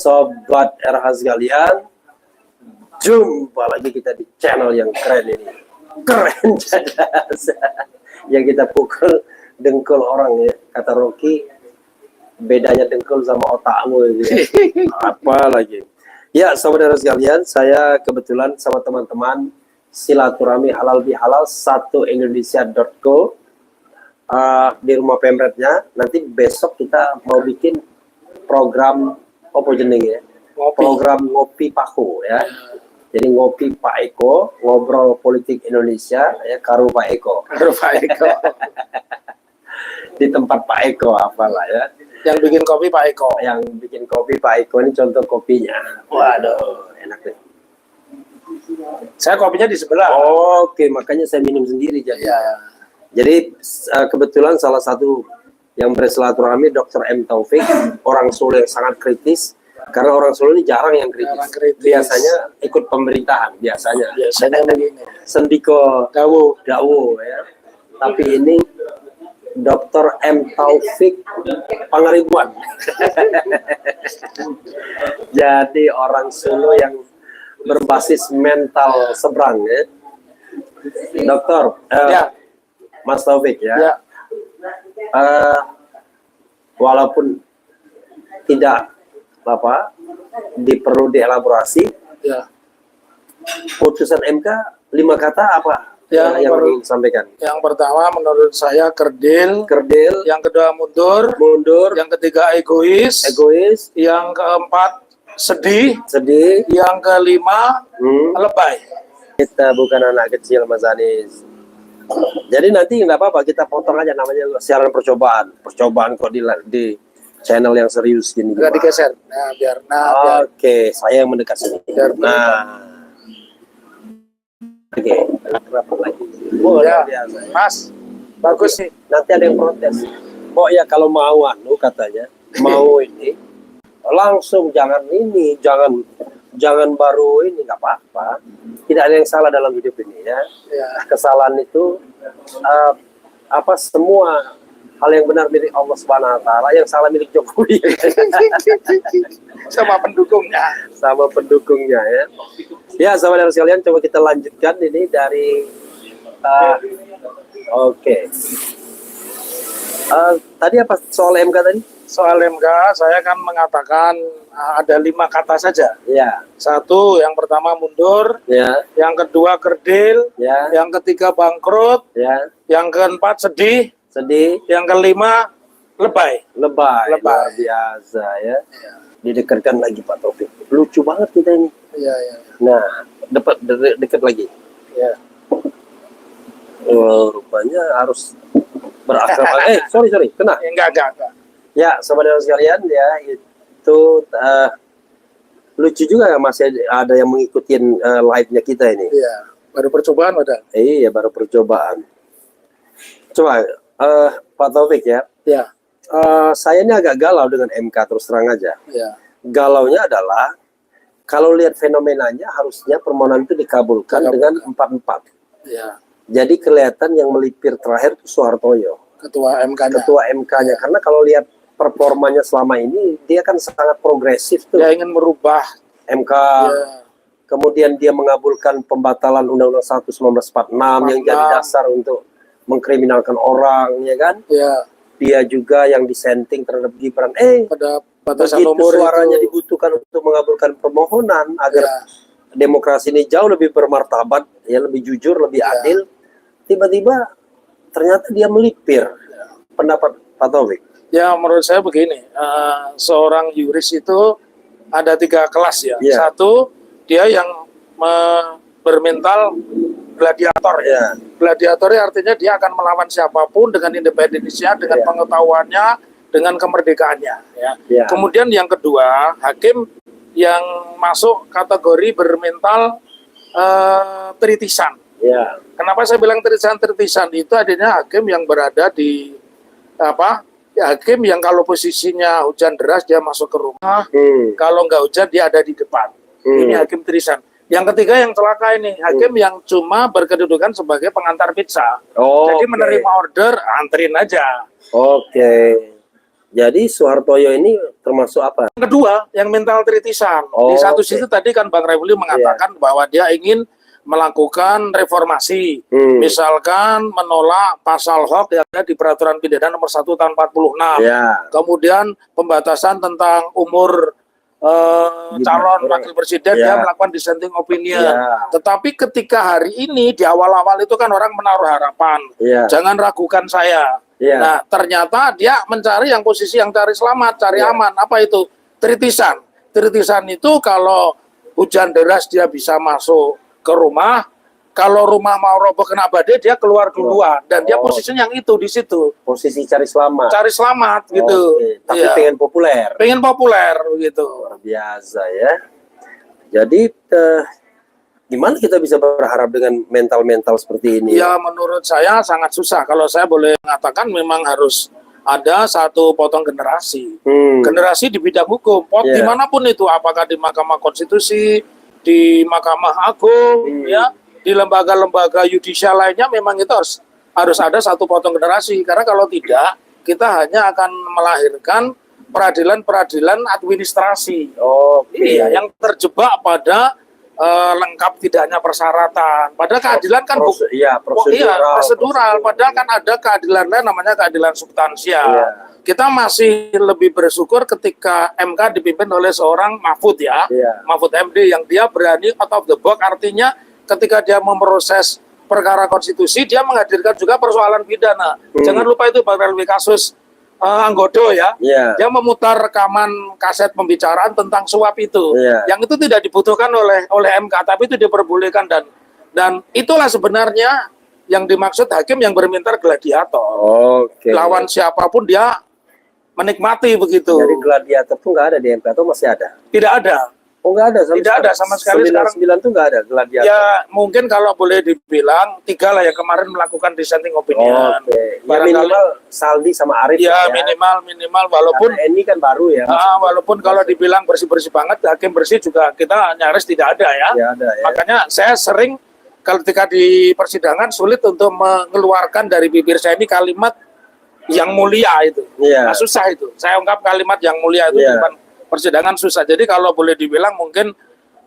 Sobat RH sekalian, jumpa lagi kita di channel yang keren ini. Keren cadas. Yang kita pukul dengkul orang ya. Kata Rocky, bedanya dengkul sama otakmu gitu ya. Apa lagi? Ya, sobat RH sekalian, saya kebetulan sama teman-teman silaturahmi halal bihalal 1indonesia.co di rumah pemretnya. Nanti besok kita mau bikin program apa jenenge ya? Program ngopi Paku ya. Jadi ngopi Pak Eko, ngobrol politik Indonesia ya, karo Pak Eko. Karo Pak Eko. Di tempat Pak Eko apalah ya. Yang bikin kopi Pak Eko. Yang bikin kopi Pak Eko, ini contoh kopinya. Waduh, enak deh. Saya kopinya di sebelah. Oke, makanya saya minum sendiri jadi. Ya. Jadi kebetulan salah satu yang bersilaturahmi Dr. M. Taufik, orang Solo yang sangat kritis, karena orang Solo ini jarang yang kritis. Biasanya ikut pemerintahan, biasanya begini. Sendiko Dawo ya. Tapi ini Dr. M. Taufik Pangaribuan. Jadi orang Solo yang berbasis mental seberang ya. Dokter, Ya. Mas Taufik ya. Ya. Walaupun tidak perlu dielaborasi, Ya. putusan MK 5 kata apa Ya, yang ingin disampaikan? Yang pertama menurut saya kerdil, Kerdil, yang kedua mundur, yang ketiga egois, yang keempat sedih, yang kelima lebay. Kita bukan anak kecil Mas Anies. Jadi nanti nggak apa-apa, kita potong aja namanya siaran percobaan kok di channel yang serius gini. Enggak digeser. Nah, biar. Oke, saya yang mendekat sini. Oke, kenapa lagi? Ya, Mas, bagus nih. Nanti ada yang protes. Ya kalau mau katanya, mau ini langsung jangan baru ini, nggak apa-apa. Tidak ada yang salah dalam hidup ini ya. Kesalahan itu semua hal yang benar milik Allah Subhanahu Wa Taala, yang salah milik Jokowi sama pendukungnya ya. Ya, sahabat sekalian, coba kita lanjutkan ini dari tadi apa soal MK tadi? Soal MK saya kan mengatakan ada 5 kata saja. Ya. Satu, yang pertama mundur. Ya. Yang kedua kerdil. Ya. Yang ketiga bangkrut. Ya. Yang keempat sedih. Yang kelima lebay. Luar biasa ya. Didekatkan lagi Pak Taufik. Lucu banget kita ini. Iya. Nah, dekat lagi. Ya. Rupanya harus berakrab. Sorry, kena. Enggak. Ya, sahabat sekalian ya, itu lucu juga ya, masih ada yang mengikuti live-nya kita ini. Iya, baru percobaan padahal. Iya, baru percobaan. Coba Pak Taufik ya. Ya. Saya ini agak galau dengan MK, terus terang aja. Ya. Galaunya adalah kalau lihat fenomenanya harusnya permohonan itu dikabulkan dengan 4-4. Ya. Jadi kelihatan yang melipir terakhir itu Soehartoyo. Ketua MK-nya. Karena kalau lihat performanya selama ini, dia kan sangat progresif tuh. Dia ingin merubah MK. Ya. Kemudian dia mengabulkan pembatalan Undang-Undang 1 1946 yang jadi dasar untuk mengkriminalkan orang, ya kan? Ya. Dia juga yang disenting terhadap Gibran. Pada batasan begitu umur suaranya itu dibutuhkan untuk mengabulkan permohonan agar demokrasi ini jauh lebih bermartabat, ya, lebih jujur, lebih adil. Tiba-tiba ternyata dia melipir. Pendapat Pak Taufik? Ya, menurut saya begini, seorang yuris itu ada 3 kelas ya. Satu, dia yang bermental gladiator ya. Gladiatornya artinya dia akan melawan siapapun dengan independensinya, dengan pengetahuannya, dengan kemerdekaannya. Ya. Kemudian yang kedua, hakim yang masuk kategori bermental tritisan. Ya. Kenapa saya bilang tritisan itu adanya hakim yang berada di hakim yang kalau posisinya hujan deras dia masuk ke rumah, kalau nggak hujan dia ada di depan. Ini hakim tritisan. Yang ketiga yang celaka ini, hakim yang cuma berkedudukan sebagai pengantar pizza. Jadi menerima order, anterin aja. Jadi Soehartoyo ini termasuk apa? Kedua, yang mental tritisan. Oh, Di satu oke. sisi tadi kan Bang Refli mengatakan bahwa dia ingin melakukan reformasi. Misalkan menolak pasal HOK yang ada di Peraturan Pidana Nomor 1 Tahun 46. Ya. Kemudian pembatasan tentang umur calon wakil presiden, dia melakukan dissenting opinion. Tetapi ketika hari ini di awal-awal itu kan orang menaruh harapan, jangan ragukan saya. Nah, ternyata dia mencari yang posisi yang cari selamat, cari aman. Apa itu? Tritisan. Tritisan itu kalau hujan deras dia bisa masuk ke rumah. Kalau rumah mau roboh kena badai, dia keluar duluan. Dan dia posisinya yang itu di situ. Posisi cari selamat. Cari selamat gitu. Tapi pengen populer. Pengen populer gitu. Luar biasa ya. Jadi gimana kita bisa berharap dengan mental-mental seperti ini? Ya menurut saya sangat susah. Kalau saya boleh mengatakan memang harus ada satu potong generasi. Generasi di bidang hukum. Dimanapun itu. Apakah di Mahkamah Konstitusi, di Mahkamah Agung, ya, di lembaga-lembaga yudisial lainnya memang itu harus ada satu potong generasi. Karena kalau tidak, kita hanya akan melahirkan peradilan-peradilan administrasi. Iya, yang terjebak pada lengkap tidaknya persyaratan. Padahal keadilan kan prosedural. Padahal kan ada keadilan lain namanya keadilan substansial. Kita masih lebih bersyukur ketika MK dipimpin oleh seorang Mahfud ya, Mahfud MD, yang dia berani out of the box, artinya ketika dia memproses perkara konstitusi, dia menghadirkan juga persoalan pidana. Jangan lupa itu Bang Refli kasus Anggodo ya. Dia memutar rekaman kaset pembicaraan tentang suap itu. Yang itu tidak dibutuhkan oleh MK, tapi itu diperbolehkan, dan itulah sebenarnya yang dimaksud hakim yang bermintar gladiator. Lawan siapapun dia menikmati begitu. Jadi gladiator tuh nggak ada di MK atau masih ada? Tidak ada. Nggak ada sama tidak ada sama sekali. 99 tuh nggak ada gladiator. Ya mungkin kalau boleh dibilang 3 lah ya kemarin melakukan dissenting opinion. Ya, minimal Saldi sama Arif. Ya, minimal walaupun ini kan baru ya. Walaupun kalau dibilang bersih-bersih banget, hakim bersih juga kita nyaris tidak ada ya. Makanya saya sering ketika di persidangan sulit untuk mengeluarkan dari bibir saya ini kalimat yang mulia itu. Nah, susah itu. Saya ungkap kalimat yang mulia itu bukan persidangan susah. Jadi kalau boleh dibilang mungkin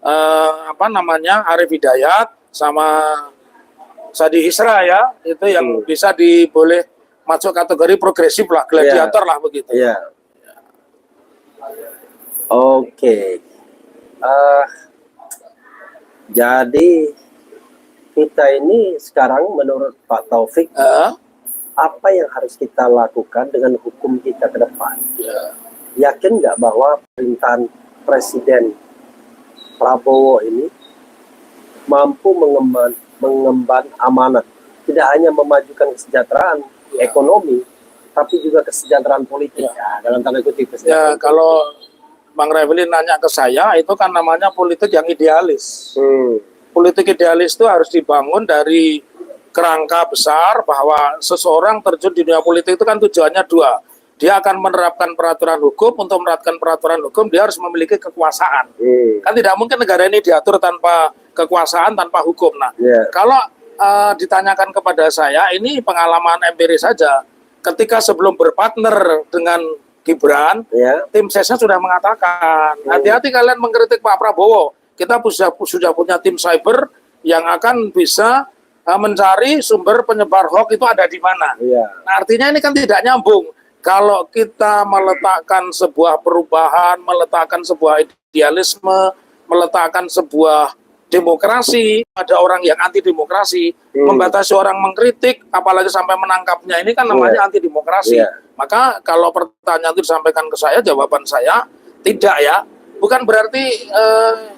Arif Hidayat sama Sadi Isra ya, itu yang bisa boleh masuk kategori progresif lah, gladiator lah begitu. Jadi kita ini sekarang menurut Pak Taufik apa yang harus kita lakukan dengan hukum kita ke depan? Yakin nggak bahwa pemerintahan Presiden Prabowo ini mampu mengemban amanat, tidak hanya memajukan kesejahteraan ekonomi, tapi juga kesejahteraan politik, dalam tanda kutip. Kalau Bang Refli nanya ke saya, itu kan namanya politik yang idealis. Politik idealis itu harus dibangun dari kerangka besar bahwa seseorang terjun di dunia politik itu kan tujuannya 2. Dia akan menerapkan peraturan hukum. Untuk menerapkan peraturan hukum, dia harus memiliki kekuasaan. Kan tidak mungkin negara ini diatur tanpa kekuasaan, tanpa hukum. Nah, kalau ditanyakan kepada saya, ini pengalaman empiris saja. Ketika sebelum berpartner dengan Gibran, tim sesnya sudah mengatakan, hati-hati kalian mengkritik Pak Prabowo. Kita sudah punya tim cyber yang akan bisa mencari sumber penyebar hoax itu ada di mana. Nah, artinya ini kan tidak nyambung. Kalau kita meletakkan sebuah perubahan, meletakkan sebuah idealisme, meletakkan sebuah demokrasi, ada orang yang anti demokrasi, membatasi orang mengkritik, apalagi sampai menangkapnya, ini kan namanya anti demokrasi. Maka kalau pertanyaan itu disampaikan ke saya, jawaban saya tidak ya. Bukan berarti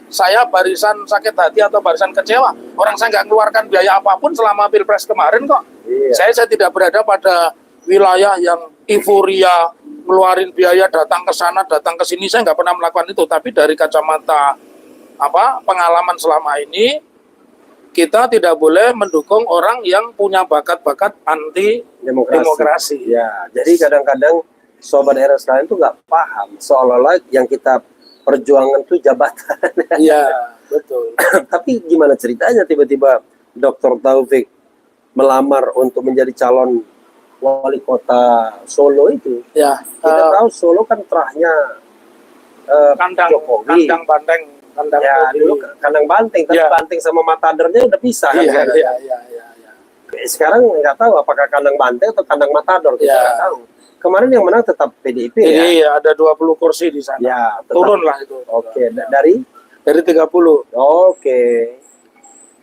saya barisan sakit hati atau barisan kecewa. Orang saya nggak mengeluarkan biaya apapun selama Pilpres kemarin kok. Saya tidak berada pada wilayah yang euforia, ngeluarin biaya datang ke sana, datang ke sini. Saya nggak pernah melakukan itu. Tapi dari kacamata pengalaman selama ini, kita tidak boleh mendukung orang yang punya bakat-bakat anti demokrasi. Jadi kadang-kadang sobat RS lain tuh nggak paham, seolah-olah yang kita perjuangan tuh jabatan. Betul. Tapi gimana ceritanya tiba-tiba Dr. Taufik melamar untuk menjadi calon wali kota Solo itu. Ya, Kita tahu Solo kan terahnya kandang Jokowi. kandang banteng, kandang Ya, Jokowi. dulu kandang banteng, tapi Ya. banteng sama matadornya udah pisah kan. Iya, sekarang. iya, iya, iya, iya. Sekarang nggak tahu apakah kandang banteng atau kandang matador, kita Ya. nggak tahu. Kemarin yang menang tetap PDIP Jadi ya. ada 20 kursi di sana. Ya, tetap. Turun lah itu. Oke, dari Dari 30. oke.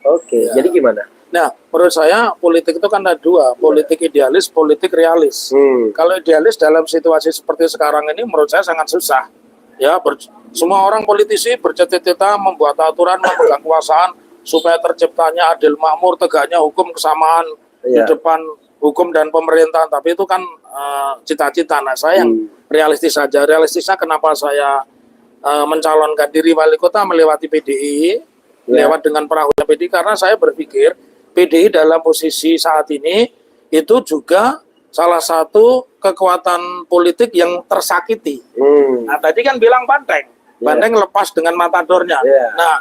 Oke, Ya. jadi gimana? Nah, menurut saya politik itu kan ada dua, politik idealis, politik realis. Kalau idealis dalam situasi seperti sekarang ini menurut saya sangat susah. Ya, semua orang politisi bercita-cita membuat aturan, memegang kekuasaan supaya terciptanya adil makmur, tegaknya hukum, kesamaan di Iya. depan hukum dan pemerintahan. Tapi itu kan cita-cita. Nah, saya yang realistis saja. Realistisnya kenapa saya mencalonkan diri wali kota melewati PDI, lewat dengan perahunya PDI, karena saya berpikir PDI dalam posisi saat ini itu juga salah satu kekuatan politik yang tersakiti. Nah, tadi kan bilang Banteng. Banteng lepas dengan matadornya. Yeah. Nah,